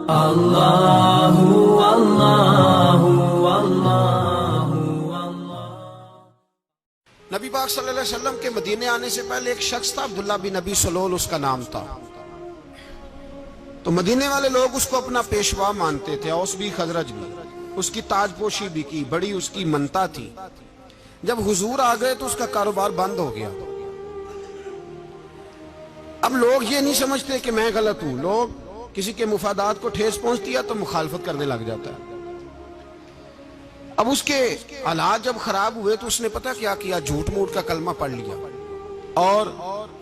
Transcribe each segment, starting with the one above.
अल्लाहु अल्लाहु अल्लाहु नबी पाक सल्लल्लाहु अलैहि वसल्लम के मदीने आने से पहले एक शख्स था, अब्दुल्ला बिन नबी सलोल उसका नाम था। तो मदीने वाले लोग उसको अपना पेशवा मानते थे, औस भी खजरज भी, उसकी ताजपोशी भी की, बड़ी उसकी मनता थी। जब हुजूर आ गए तो उसका कारोबार बंद हो गया। अब लोग ये नहीं समझते कि मैं गलत हूं, लोग किसी के मुफादात को ठेस पहुंचती है तो मुखालफत करने लग जाता है। अब उसके हालात जब खराब हुए तो उसने पता क्या किया, झूठ मूठ का कलमा पढ़ लिया और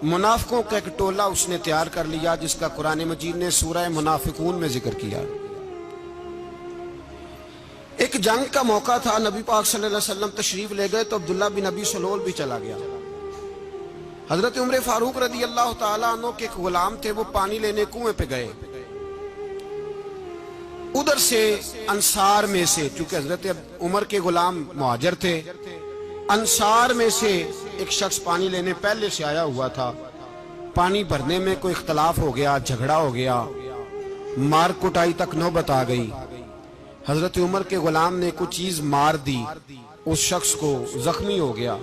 मुनाफिकों का एक टोला उसने तैयार कर लिया, जिसका कुरान मजीद ने सूरह मुनाफिकून में जिक्र किया। एक जंग का मौका था, नबी पाक सल्लल्लाहु अलैहि वसल्लम तशरीफ ले गए तो अब्दुल्ला बिन नबी सलोल भी चला गया। हजरत उमर फारूक रदी अल्लाह तआला अन्हु के एक गुलाम थे, वो पानी लेने कुएं पे गए। उधर से अंसार में से, चूंकि हजरत उमर के गुलाम मुहाजिर थे, अंसार में से एक शख्स पानी लेने पहले से आया हुआ था। पानी भरने में कोई इख्तलाफ हो गया, झगड़ा हो गया, मार कुटाई तक नौबत आ गई। हजरत उमर के गुलाम ने कुछ चीज मार दी, उस शख्स को जख्मी हो गया।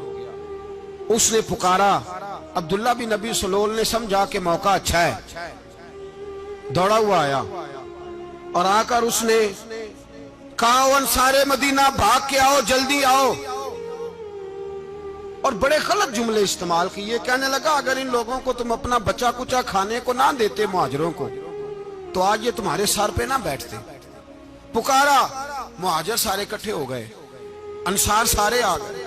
उसने पुकारा, अब्दुल्ला बिन नबी सलोल ने समझा कि मौका अच्छा है, दौड़ा हुआ आया और आकर उसने कहा, अंसारे मदीना भाग के आओ, जल्दी आओ। और बड़े गलत जुमले इस्तेमाल किए। कहने लगा, अगर इन लोगों को तुम अपना बचा कुचा खाने को ना देते मुहाजिरों को, तो आज ये तुम्हारे सर पे ना बैठते। पुकारा, मुहाजिर सारे इकट्ठे हो गए, अंसार सारे आ गए।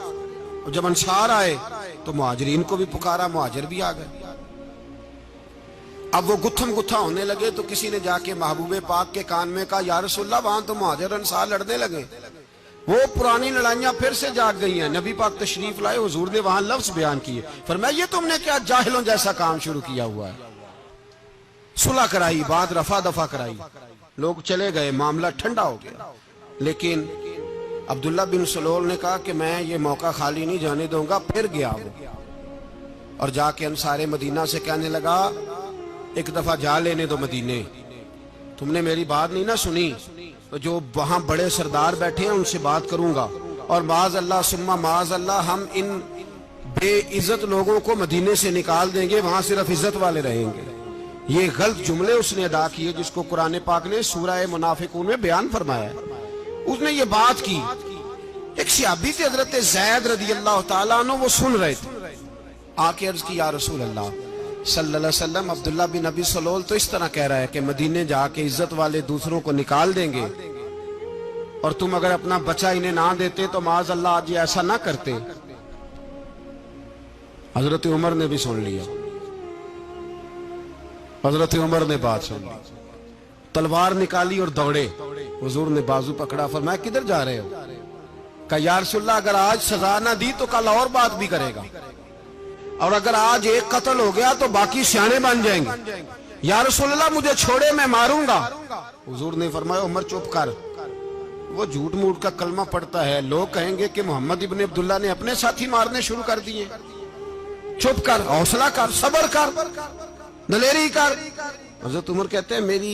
और जब अंसार आए तो मुहाजिरीन को भी पुकारा, मुहाजिर भी आ गए। अब वो गुत्थम गुत्था होने लगे तो किसी ने जाके महबूबे पाक के कान में कहा, या रसूलल्लाह, वहां तो मुहाजिर अंसार लड़ने लगे, वो पुरानी लड़ाइयां फिर से जाग गई हैं। नबी पाक तशरीफ लाए, हुजूर ने वहां लफ्ज बयान किए, फरमाया, ये तुमने क्या जाहिलों जैसा काम शुरू किया हुआ है। सुलह कराई, बात रफा दफा कराई, लोग चले गए, मामला ठंडा हो गया। लेकिन अब्दुल्ला बिन सलोल ने कहा कि मैं ये मौका खाली नहीं जाने दूंगा। फिर गया वो और जाके अंसारे मदीना से कहने लगा, एक दफा जा लेने दो मदीने, तुमने मेरी बात नहीं ना सुनी तो जो वहां बड़े सरदार बैठे हैं उनसे बात करूंगा, और माज अल्लाह सुम्मा माज अल्लाह, हम इन बेइज्जत लोगों को मदीने से निकाल देंगे, वहां सिर्फ इज्जत वाले रहेंगे। ये गलत जुमले उसने अदा किए, जिसको कुरान पाक ने सूरह मुनाफिकून में बयान फरमाया। उसने ये बात की। एक सहाबी थे हजरत ज़ैद रदी अल्लाह तआला अन्हु, वो सुन रहे थे। आके अर्ज की, या रसूल अल्लाह सल्लल्लाहु अलैहि वसल्लम, अब्दुल्ला बिन नबी सलोल तो इस तरह कह रहा है कि मदीने जाके इज्जत वाले दूसरों को निकाल देंगे, और तुम अगर अपना बच्चा इन्हें ना देते तो माज अल्लाह आज ऐसा ना करते। हजरत उमर ने भी सुन लिया, हजरत उमर ने बात सुन ली, तलवार निकाली और दौड़े। हुजूर ने बाजू पकड़ा, फरमाया, किधर जा रहे हो? कहा, या रसूलल्लाह, अगर आज सजा ना दी तो कल और बात भी करेगा, और अगर आज एक कत्ल हो गया तो बाकी सियाने बन जाएंगे। या रसूलल्लाह, मुझे छोड़े, मैं मारूंगा। हुजूर ने फरमाया, उमर चुप कर, वो झूठ मूठ का कलमा पढ़ता है, लोग कहेंगे कि मोहम्मद इब्ने अब्दुल्ला ने अपने साथी मारने शुरू कर दिए। चुप कर, हौसला कर, सब्र कर, दलेरी कर। हजरत उमर कहते हैं, मेरी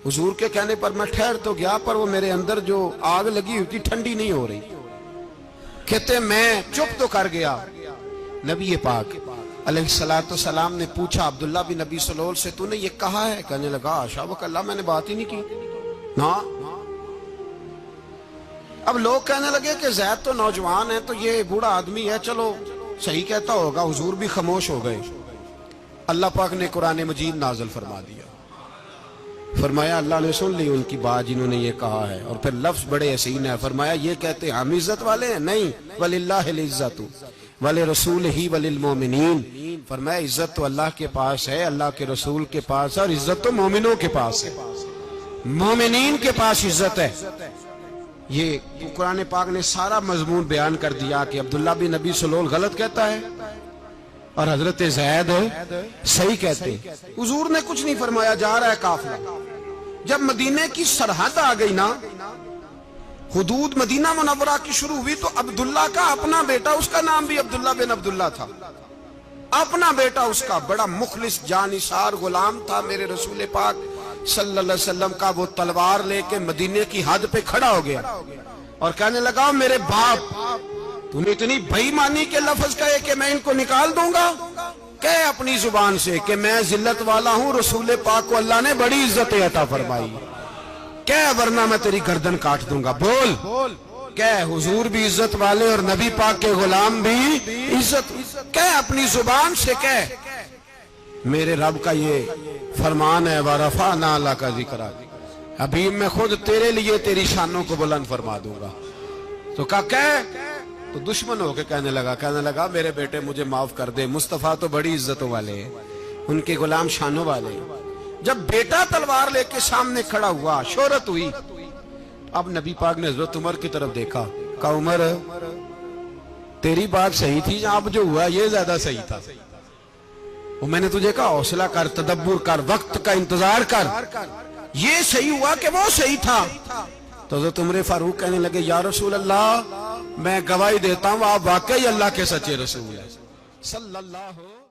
हुजूर के कहने पर मैं ठहर तो गया, पर वो मेरे अंदर जो आग लगी हुई थी ठंडी नहीं हो रही। कहते मैं चुप तो कर गया। नबी पाक अलैहिस्सलातु सलाम ने पूछा अब्दुल्ला बिन नबी सलोल से, तूने ये कहा है? कहने लगा, आशा व कल्ला, मैंने बात ही नहीं की ना। अब लोग कहने लगे कि ज़ैद तो नौजवान है, तो ये बूढ़ा आदमी है, चलो सही कहता होगा। हुजूर भी खामोश हो गए। अल्लाह पाक ने कुरान मजीद नाज़िल फरमा दिया, फरमाया, अल्लाह ने सुन ली उनकी बात जिन्होंने ये कहा है। और फिर लफ्ज बड़े हसीन है, फरमाया, ये कहते हम इज्जत वाले हैं? नहीं, वलिल्लाहिल इज्जतु वले रसूल ही वलिल मोमिनीन। फरमाया, इज्जत तो अल्लाह के पास है, अल्लाह के रसूल के पास है, और इज्जत तो मोमिनों के पास है, मोमिनीन के पास इज्जत है। ये कुरान पाक ने सारा मजमून बयान कर दिया कि अब्दुल्ला बिन नबी सलोल गलत कहता है और हजरत ज़ैद सही कहते। हुजूर ने कुछ नहीं फरमाया, जा रहा है काफिला। जब मदीने की सरहद आ गई ना, हुदूद मदीना मुनव्वरा की शुरू हुई, तो अब्दुल्ला का अपना बेटा, उसका नाम भी अब्दुल्ला बिन अब्दुल्ला था, अपना बेटा उसका बड़ा मुखलिस जानिसार गुलाम था मेरे रसूल पाक सल्लल्लाहु अलैहि वसल्लम का वो तलवार लेके मदीने की हद पे खड़ा हो गया और कहने लगा, मेरे बाप, तूने इतनी बेईमानी के लफ्ज कहे कि मैं इनको निकाल दूंगा? कह अपनी जुबान से कि मैं जिल्लत वाला हूं, रसूल पाक को अल्लाह ने बड़ी इज्जत अता फरमाई। कह वरना मैं तेरी गर्दन काट दूंगा। बोल। कह हुजूर भी इज्जत वाले और नबी पाक के गुलाम भी इज्जत। कह अपनी जुबान से कह, मेरे रब का ये फरमान है, वरफा नाला का जिक्र, अभी मैं खुद तेरे लिए तेरी शानों को बुलंद फरमा दूंगा। तो कह, तो दुश्मन होके कहने लगा मेरे बेटे मुझे माफ कर दे, मुस्तफा तो बड़ी इज्जतों वाले हैं, उनके गुलाम शानों वाले। जब बेटा तलवार लेके सामने खड़ा हुआ, शोहरत हुई, अब नबी पाक ने हजरत उमर की तरफ देखा, कहा उमर तेरी बात सही थी, अब जो हुआ ये ज्यादा सही था। वो मैंने तुझे कहा हौसला कर, तदब्बुर कर, वक्त का इंतजार कर, ये सही हुआ कि वो सही था। तो हज़रत उमर फारूक कहने लगे, या रसूल अल्लाह, मैं गवाही देता हूं आप वाकई अल्लाह के सच्चे रसूल हैं सल्लल्लाहु